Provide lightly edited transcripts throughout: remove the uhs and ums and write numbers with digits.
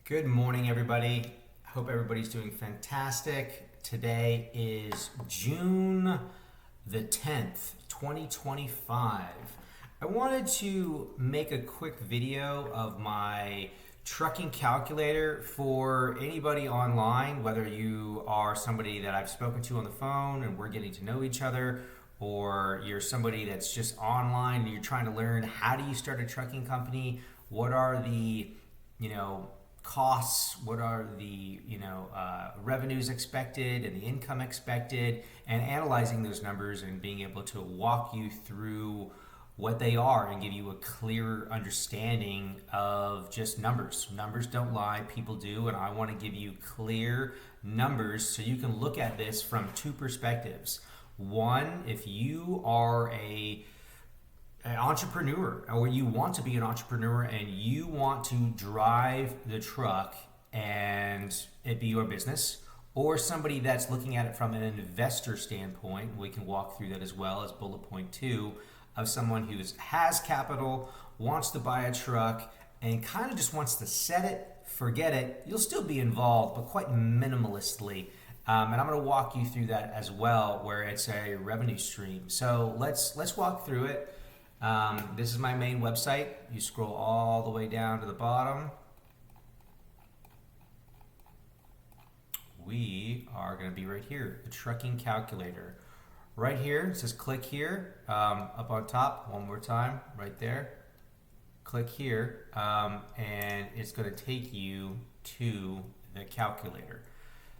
Good morning, everybody. Hope everybody's doing fantastic. Today is June the 10th, 2025. I wanted to make a quick video of my trucking calculator for anybody online, whether you are somebody that I've spoken to on the phone and we're getting to know each other, or you're somebody that's just online and you're trying to learn how do you start a trucking company, what are the, costs, what are the revenues expected and the income expected, and analyzing those numbers and being able to walk you through what they are and give you a clearer understanding of just numbers. Numbers don't lie, people do, and I want to give you clear numbers so you can look at this from two perspectives. One, if you are an entrepreneur, or you want to be an entrepreneur and you want to drive the truck and it be your business, or somebody that's looking at it from an investor standpoint, we can walk through that as well as bullet point two, of someone who has capital, wants to buy a truck, and kind of just wants to set it, forget it. You'll still be involved, but quite minimalistically. And I'm going to walk you through that as well, where it's a revenue stream. So let's walk through it. This is my main website. You scroll all the way down to the bottom. We are going to be right here, the trucking calculator. Right here, it says click here, up on top, one more time, right there. Click here, and it's going to take you to the calculator.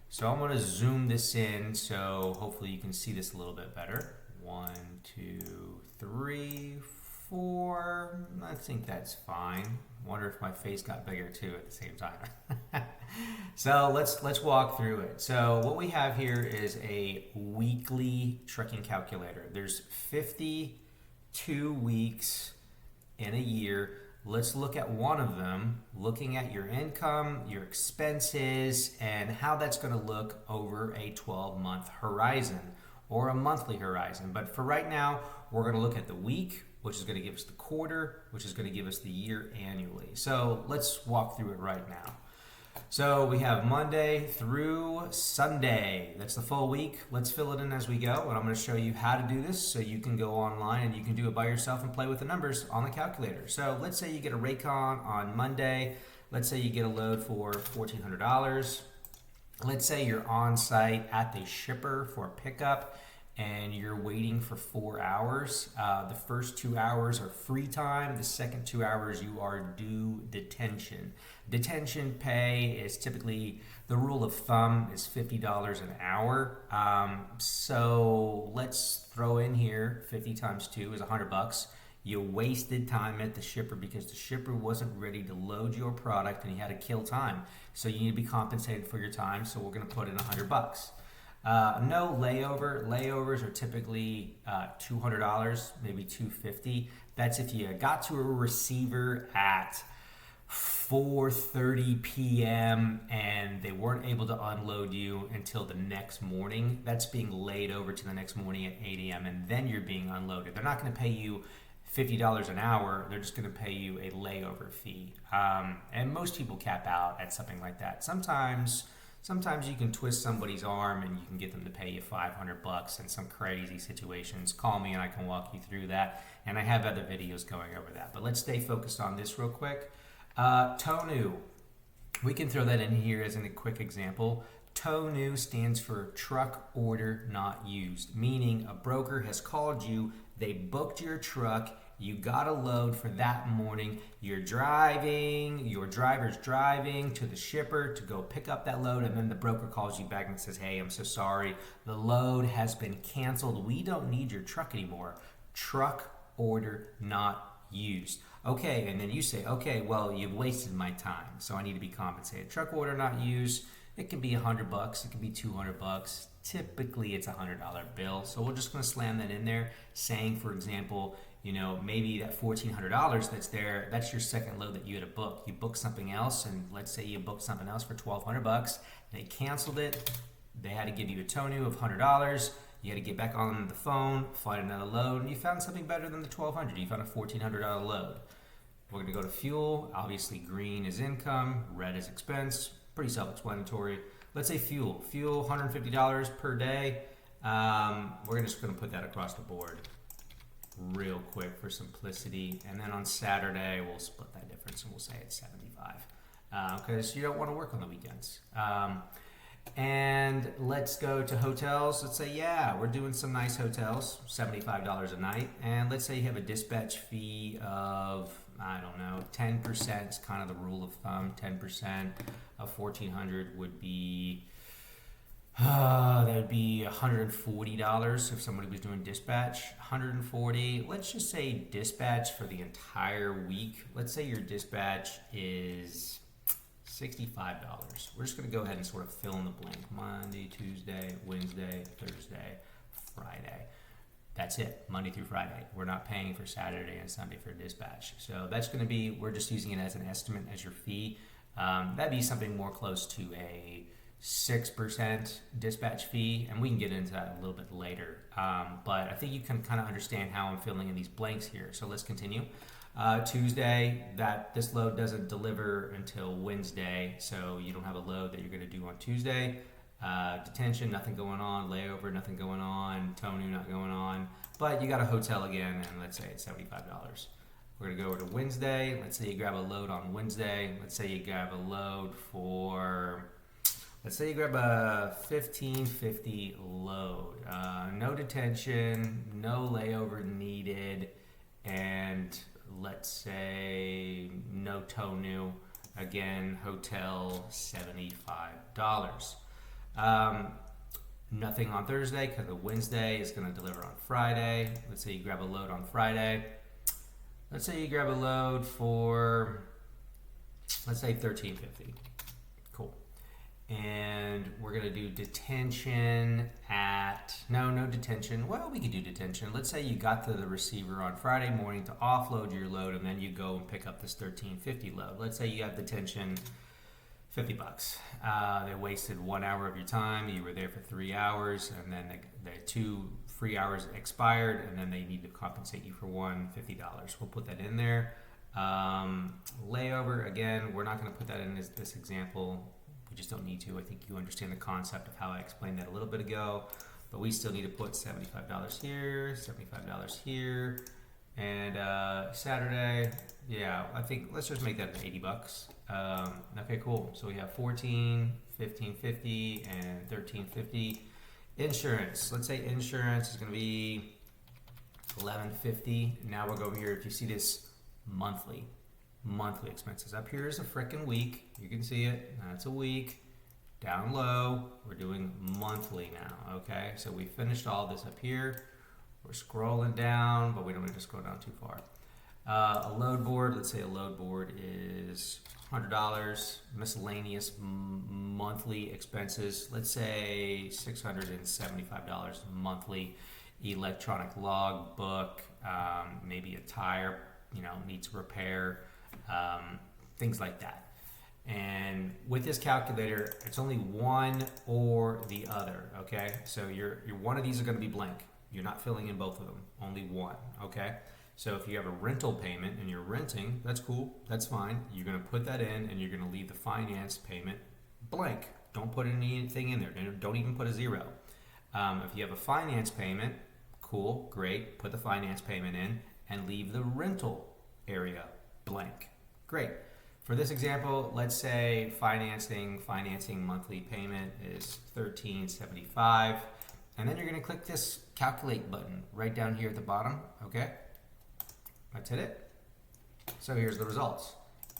So I'm going to zoom this in so hopefully you can see this a little bit better. 1, 2, 3, 4. I think that's fine. Wonder if my face got bigger too at the same time. So let's walk through it. So what we have here is a weekly trucking calculator. There's 52 weeks in a year. Let's look at one of them, looking at your income, your expenses, and how that's going to look over a 12-month horizon or a monthly horizon. But for right now, we're going to look at the week, which is going to give us the quarter, which is going to give us the year annually. So let's walk through it right now. So we have Monday through Sunday. That's the full week. Let's fill it in as we go, and I'm going to show you how to do this so you can go online and you can do it by yourself and play with the numbers on the calculator. So let's say you get a Raycon on Monday. Let's say you get a load for $1,400. Let's say you're on site at the shipper for pickup and you're waiting for 4 hours. The first 2 hours are free time. The second 2 hours you are due detention. Detention pay is typically, the rule of thumb is $50 an hour. So let's throw in here 50 times 2 is $100. You wasted time at the shipper because the shipper wasn't ready to load your product and he had to kill time. So you need to be compensated for your time. So we're going to put in $100. No layover. Layovers are typically $200, maybe $250. That's if you got to a receiver at 4:30 p.m. and they weren't able to unload you until the next morning. That's being laid over to the next morning at 8 a.m. and then you're being unloaded. They're not going to pay you $50 an hour. They're just going to pay you a layover fee. And most people cap out at something like that. Sometimes you can twist somebody's arm and you can get them to pay you $500 in some crazy situations. Call me and I can walk you through that. And I have other videos going over that. But let's stay focused on this real quick. TONU. We can throw that in here as a quick example. TONU stands for truck order not used, meaning a broker has called you, they booked your truck, you got a load for that morning, your driver's driving to the shipper to go pick up that load, and then the broker calls you back and says, hey, I'm so sorry, the load has been canceled, we don't need your truck anymore. Truck order not used. Okay, and then you say, okay, well, you've wasted my time, so I need to be compensated. Truck order not used, it can be $100, it can be $200. Typically, it's a $100 bill. So we're just going to slam that in there, saying, for example, maybe that $1,400 that's there, that's your second load that you had to book. You booked something else, and let's say you booked something else for $1,200. They canceled it. They had to give you a TONU of $100. You had to get back on the phone, find another load, and you found something better than the $1,200. You found a $1,400 load. We're going to go to fuel. Obviously, green is income, red is expense. Pretty self-explanatory. Let's say fuel. Fuel, $150 per day. We're just going to put that across the board real quick for simplicity. And then on Saturday, we'll split that difference and we'll say it's 75 because you don't want to work on the weekends. And let's go to hotels. Let's say, yeah, we're doing some nice hotels, $75 a night. And let's say you have a dispatch fee of, I don't know, 10% is kind of the rule of thumb. 10% of 1,400 would be, that would be $140 if somebody was doing dispatch. 140. Let's just say dispatch for the entire week. Let's say your dispatch is $65. We're just going to go ahead and sort of fill in the blank. Monday, Tuesday, Wednesday, Thursday, Friday. That's it, Monday through Friday. We're not paying for Saturday and Sunday for dispatch. So that's going to be, we're just using it as an estimate as your fee. That'd be something more close to a 6% dispatch fee, and we can get into that a little bit later. But I think you can kind of understand how I'm filling in these blanks here. So let's continue. Tuesday, this load doesn't deliver until Wednesday, so you don't have a load that you're going to do on Tuesday. Detention, nothing going on. Layover, nothing going on. Tonu, not going on. But you got a hotel again, and let's say it's $75. We're going to go over to Wednesday. Let's say you grab a load on Wednesday. Let's say you grab a load for, let's say you grab a 1550 load. No detention, no layover needed, and let's say no Tonu. Again, hotel, $75. Nothing on Thursday because the Wednesday is going to deliver on Friday. Let's say you grab a load on Friday. Let's say you grab a load for, let's say $13.50. Cool. And we're going to do detention at, no detention. Well, we could do detention. Let's say you got to the receiver on Friday morning to offload your load, and then you go and pick up this $13.50 load. Let's say you have detention, $50. They wasted 1 hour of your time. You were there for 3 hours, and then the 2 free hours expired, and then they need to compensate you for $50. We'll put that in there. Layover, again, we're not going to put that in this example. We just don't need to. I think you understand the concept of how I explained that a little bit ago, but we still need to put $75 here, $75 here, and Saturday, yeah, I think let's just make that $80. Okay, cool. So we have 14, 1550, and 1350. Insurance. Let's say insurance is going to be $11.50. Now we'll go over here. If you see this monthly expenses. Up here is a frickin' week. You can see it. That's a week. Down low, we're doing monthly now. Okay, so we finished all this up here. We're scrolling down, but we don't need to scroll down too far. A load board. Let's say a load board is $100. Miscellaneous monthly expenses. Let's say $675 monthly. Electronic log book. Maybe a tire, needs repair. Things like that. And with this calculator, it's only one or the other. Okay, so your one of these are going to be blank. You're not filling in both of them. Only one. Okay. So if you have a rental payment and you're renting, that's cool. That's fine. You're going to put that in, and you're going to leave the finance payment blank. Don't put anything in there. Don't even put a zero. If you have a finance payment, cool, great. Put the finance payment in and leave the rental area blank. Great. For this example, let's say financing monthly payment is $13.75, and then you're going to click this calculate button right down here at the bottom. Okay, that's it. So here's the results.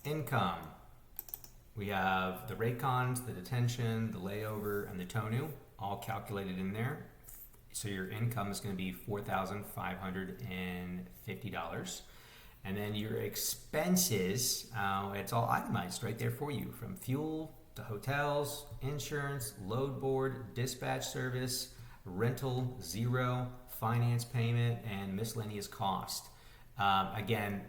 Income. We have the Raycons, the detention, the layover, and the Tonu all calculated in there. So your income is going to be $4,550. And then your expenses, it's all itemized right there for you, from fuel to hotels, insurance, load board, dispatch service, rental, zero, finance payment, and miscellaneous cost. Again,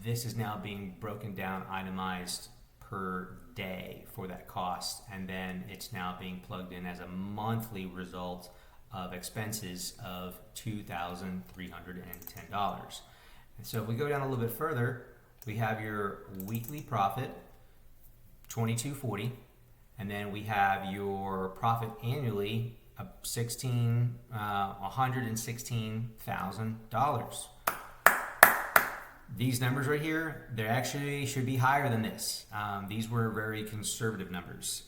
this is now being broken down, itemized per day for that cost, and then it's now being plugged in as a monthly result of expenses of $2,310. And so if we go down a little bit further, we have your weekly profit, 2240, and then we have your profit annually of $116,000. These numbers right here, they actually should be higher than this. These were very conservative numbers.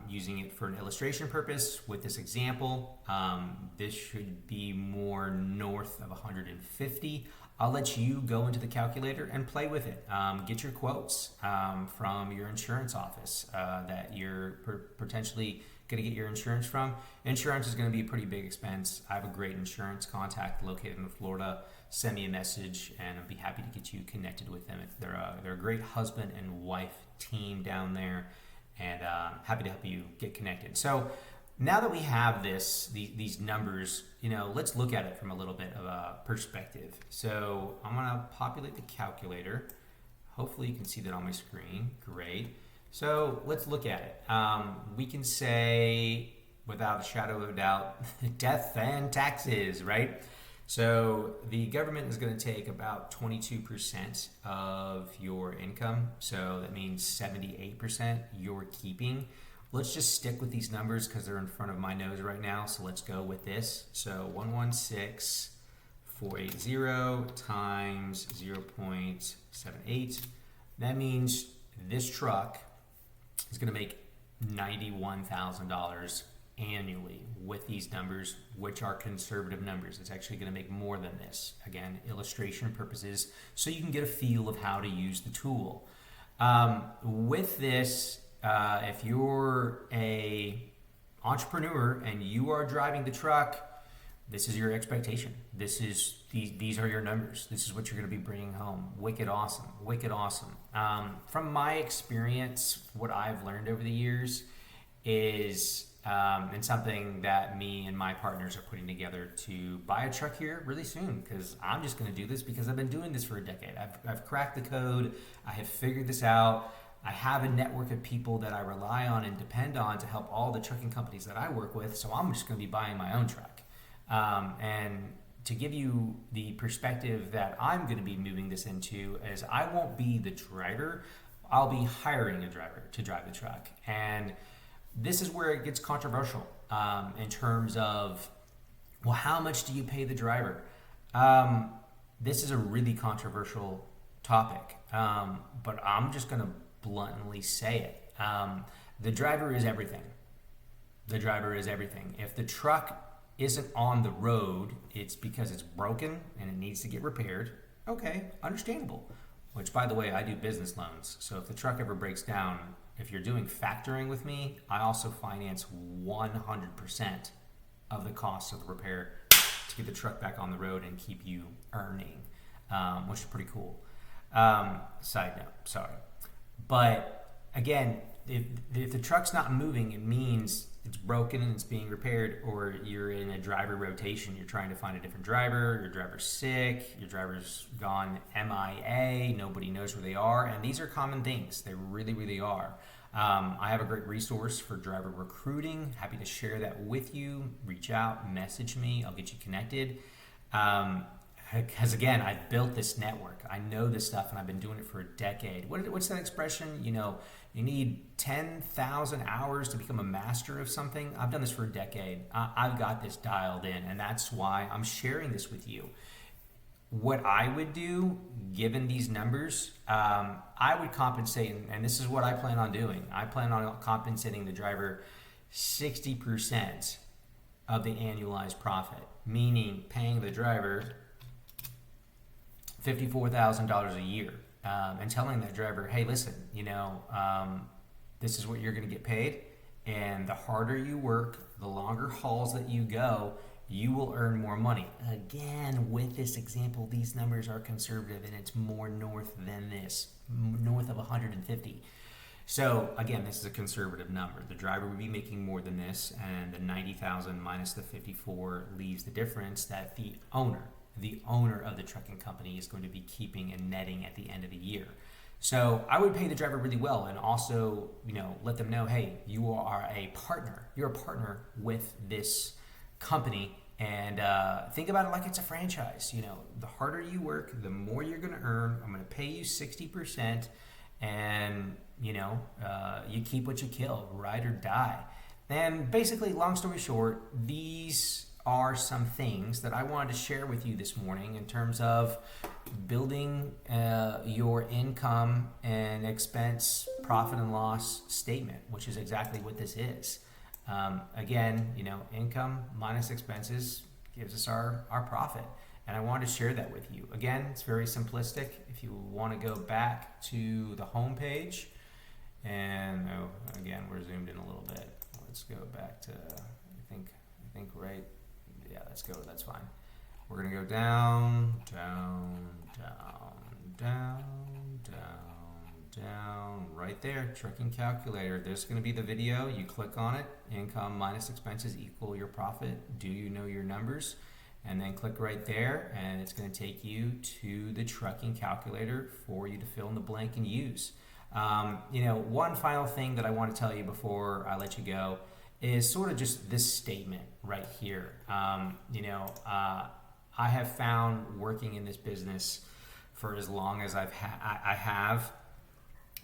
Using it for an illustration purpose with this example, this should be more north of 150. I'll let you go into the calculator and play with it. Get your quotes from your insurance office that you're potentially going to get your insurance from. Insurance is going to be a pretty big expense. I have a great insurance contact located in Florida. Send me a message and I'll be happy to get you connected with them. They're a great husband and wife team down there, and happy to help you get connected. So now that we have these numbers, let's look at it from a little bit of a perspective. So I'm gonna populate the calculator. Hopefully you can see that on my screen. Great. So let's look at it. We can say, without a shadow of a doubt, death and taxes, right? So the government is going to take about 22% of your income. So that means 78% you're keeping. Let's just stick with these numbers because they're in front of my nose right now. So let's go with this. So 116,480 times 0.78. That means this truck is going to make $91,000 annually with these numbers, which are conservative numbers. It's actually going to make more than this. Again, illustration purposes, so you can get a feel of how to use the tool. With this, if you're a entrepreneur and you are driving the truck, this is your expectation. These are your numbers. This is what you're going to be bringing home. Wicked awesome. Wicked awesome. From my experience, what I've learned over the years is, and something that me and my partners are putting together to buy a truck here really soon, because I'm just going to do this because I've been doing this for a decade. I've cracked the code. I have figured this out. I have a network of people that I rely on and depend on to help all the trucking companies that I work with. So I'm just going to be buying my own truck. And to give you the perspective that I'm going to be moving this into, is I won't be the driver. I'll be hiring a driver to drive the truck. And this is where it gets controversial in terms of, well, how much do you pay the driver? This is a really controversial topic, but I'm just going to bluntly say it. The driver is everything. The driver is everything. If the truck isn't on the road, it's because it's broken and it needs to get repaired. Okay, understandable. Which, by the way, I do business loans. So if the truck ever breaks down, if you're doing factoring with me, I also finance 100% of the cost of the repair to get the truck back on the road and keep you earning, which is pretty cool. Side note, sorry. But again, if the truck's not moving, it means it's broken and it's being repaired, or you're in a driver rotation. You're trying to find a different driver, your driver's sick, your driver's gone MIA, nobody knows where they are, and these are common things. They really, really are. I have a great resource for driver recruiting. Happy to share that with you. Reach out, message me, I'll get you connected. Because again, I've built this network. I know this stuff and I've been doing it for a decade. What's that expression? You need 10,000 hours to become a master of something. I've done this for a decade. I've got this dialed in, and that's why I'm sharing this with you. What I would do, given these numbers, I would compensate, and this is what I plan on doing. I plan on compensating the driver 60% of the annualized profit, meaning paying the driver $54,000 a year, and telling that driver, hey, listen, this is what you're going to get paid, and the harder you work, the longer hauls that you go, you will earn more money. Again, with this example, these numbers are conservative, and it's more north than this, north of 150. So again, this is a conservative number. The driver would be making more than this, and the 90,000 minus the 54 leaves the difference that the owner of the trucking company is going to be keeping and netting at the end of the year. So I would pay the driver really well, and also, let them know, hey, you are a partner. You're a partner with this company, And think about it like it's a franchise. You know, the harder you work, the more you're going to earn. I'm going to pay you 60%, and you know, you keep what you kill, ride or die. And basically, long story short, these are some things that I wanted to share with you this morning in terms of building your income and expense profit and loss statement, which is exactly what this is. Again, you know, income minus expenses gives us our profit. And I wanted to share that with you. Again, it's very simplistic. If you want to go back to the home page, and again, we're zoomed in a little bit. Let's go back to, I think right. Yeah, let's go. That's fine. We're going to go down, right there, trucking calculator. There's going to be the video. You click on it. Income minus expenses equal your profit. Do you know your numbers? And then click right there, and it's going to take you to the trucking calculator for you to fill in the blank and use. You know, one final thing that I want to tell you before I let you go is sort of just this statement right here. You know, I have found working in this business for as long as I have,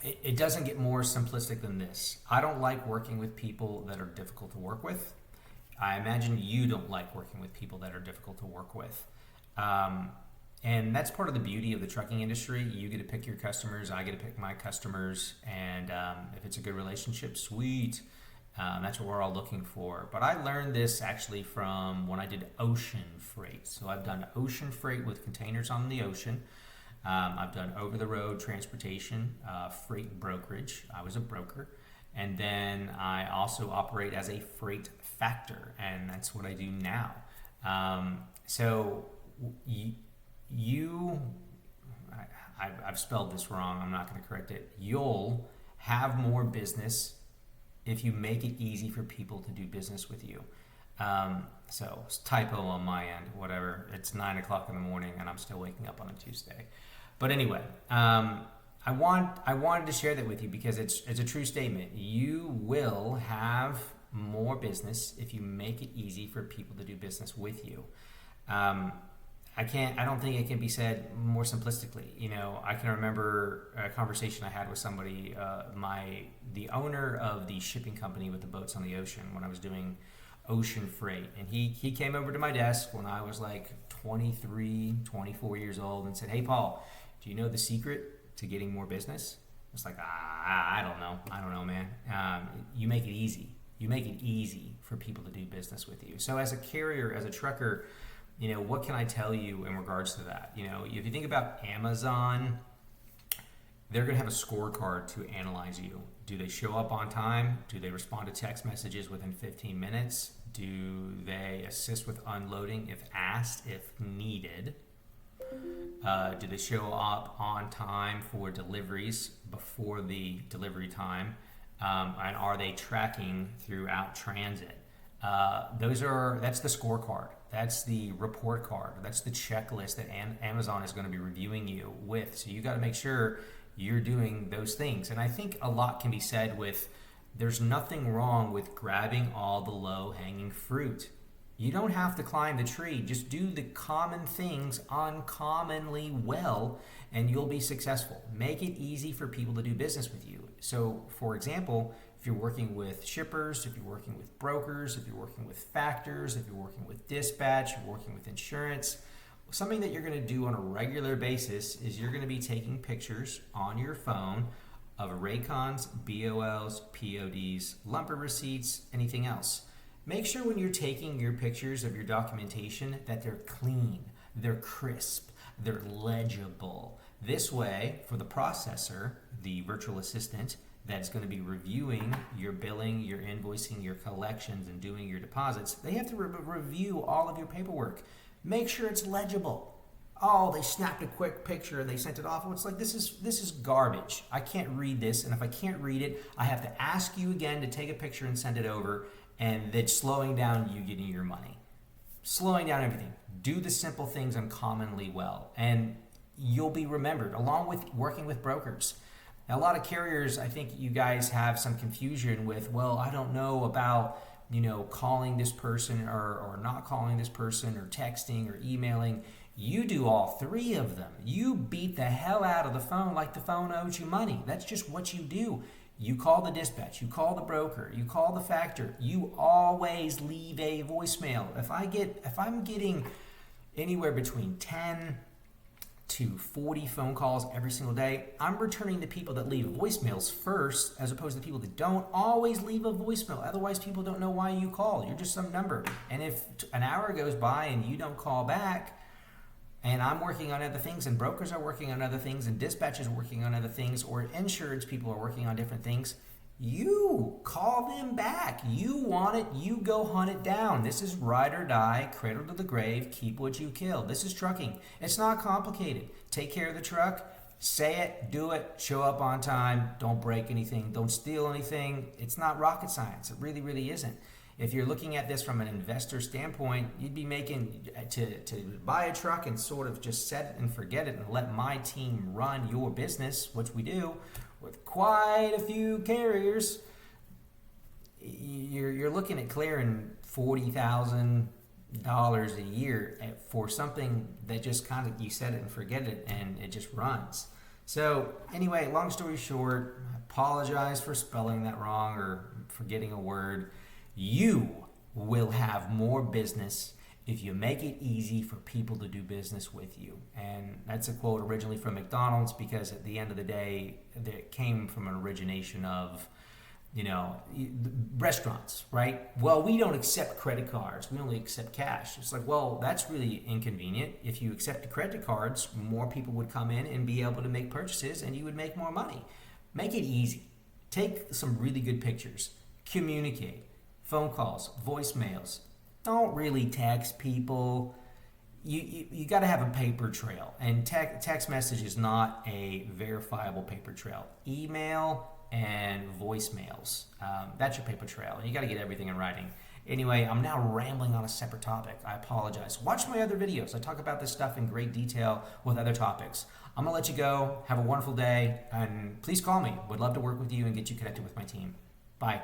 it doesn't get more simplistic than this. I don't like working with people that are difficult to work with. I imagine you don't like working with people that are difficult to work with. And that's part of the beauty of the trucking industry. You get to pick your customers, I get to pick my customers, and if it's a good relationship, sweet. That's what we're all looking for. But I learned this actually from when I did ocean freight. So I've done ocean freight with containers on the ocean. I've done over-the-road transportation, freight brokerage. I was a broker. And then I also operate as a freight factor, and that's what I do now. So I've spelled this wrong. I'm not going to correct it. You'll have more business if you make it easy for people to do business with you. So it's typo on my end, whatever. It's 9 o'clock in the morning and I'm still waking up on a Tuesday. But anyway, I wanted to share that with you because it's a true statement. You will have more business if you make it easy for people to do business with you. I don't think it can be said more simplistically. You know, I can remember a conversation I had with somebody, the owner of the shipping company with the boats on the ocean when I was doing ocean freight. And he came over to my desk when I was like 23, 24 years old and said, "Hey, Paul, do you know the secret to getting more business?" I was like, I don't know, man. You make it easy. You make it easy for people to do business with you. So as a carrier, as a trucker, you know, what can I tell you in regards to that? You know, if you think about Amazon, they're going to have a scorecard to analyze you. Do they show up on time? Do they respond to text messages within 15 minutes? Do they assist with unloading if asked, if needed? Do they show up on time for deliveries before the delivery time? And are they tracking throughout transit? That's the scorecard. That's the report card. That's the checklist that Amazon is going to be reviewing you with. So you got to make sure you're doing those things. And I think a lot can be said with, there's nothing wrong with grabbing all the low-hanging fruit. You don't have to climb the tree. Just do the common things uncommonly well, and you'll be successful. Make it easy for people to do business with you. So, for example, if you're working with shippers, if you're working with brokers, if you're working with factors, if you're working with dispatch, you're working with insurance, something that you're going to do on a regular basis is you're going to be taking pictures on your phone of Raycons, BOLs, PODs, lumber receipts, anything else. Make sure when you're taking your pictures of your documentation that they're clean, they're crisp, they're legible. This way, for the processor, the virtual assistant that's going to be reviewing your billing, your invoicing, your collections, and doing your deposits, they have to review all of your paperwork. Make sure it's legible. Oh, they snapped a quick picture and they sent it off. Well, it's like, this is garbage. I can't read this, and if I can't read it, I have to ask you again to take a picture and send it over, and that's slowing down you getting your money. Slowing down everything. Do the simple things uncommonly well, and you'll be remembered, along with working with brokers. Now, a lot of carriers, I think you guys have some confusion with, well, I don't know about calling this person or not calling this person or texting or emailing. You do all three of them. You beat the hell out of the phone like the phone owes you money. That's just what you do. You call the dispatch, you call the broker, you call the factor. You always leave a voicemail. If I'm getting anywhere between 10 to 40 phone calls every single day, I'm returning the people that leave voicemails first as opposed to the people that don't. Always leave a voicemail. Otherwise, people don't know why you called. You're just some number. And if an hour goes by and you don't call back, and I'm working on other things, and brokers are working on other things, and dispatchers are working on other things, or insurance people are working on different things, you call them back. You want it, you go hunt it down. This is ride or die, cradle to the grave, keep what you kill. This is trucking. It's not complicated. Take care of the truck, say it, do it, show up on time, don't break anything, don't steal anything. It's not rocket science. It really, really isn't. If you're looking at this from an investor standpoint, you'd be making to buy a truck and sort of just set it and forget it and let my team run your business, which we do with quite a few carriers. You're looking at clearing $40,000 a year for something that just kind of you set it and forget it and it just runs. So anyway, long story short, I apologize for spelling that wrong or forgetting a word. You will have more business if you make it easy for people to do business with you. And that's a quote originally from McDonald's, because at the end of the day, it came from an origination of, restaurants, right? Well, we don't accept credit cards. We only accept cash. It's like, well, that's really inconvenient. If you accepted credit cards, more people would come in and be able to make purchases and you would make more money. Make it easy. Take some really good pictures. Communicate. Phone calls, voicemails. Don't really text people. You got to have a paper trail, and text message is not a verifiable paper trail. Email and voicemails, that's your paper trail, and you got to get everything in writing. Anyway, I'm now rambling on a separate topic. I apologize. Watch my other videos. I talk about this stuff in great detail with other topics. I'm gonna let you go. Have a wonderful day, and please call me. Would love to work with you and get you connected with my team. Bye.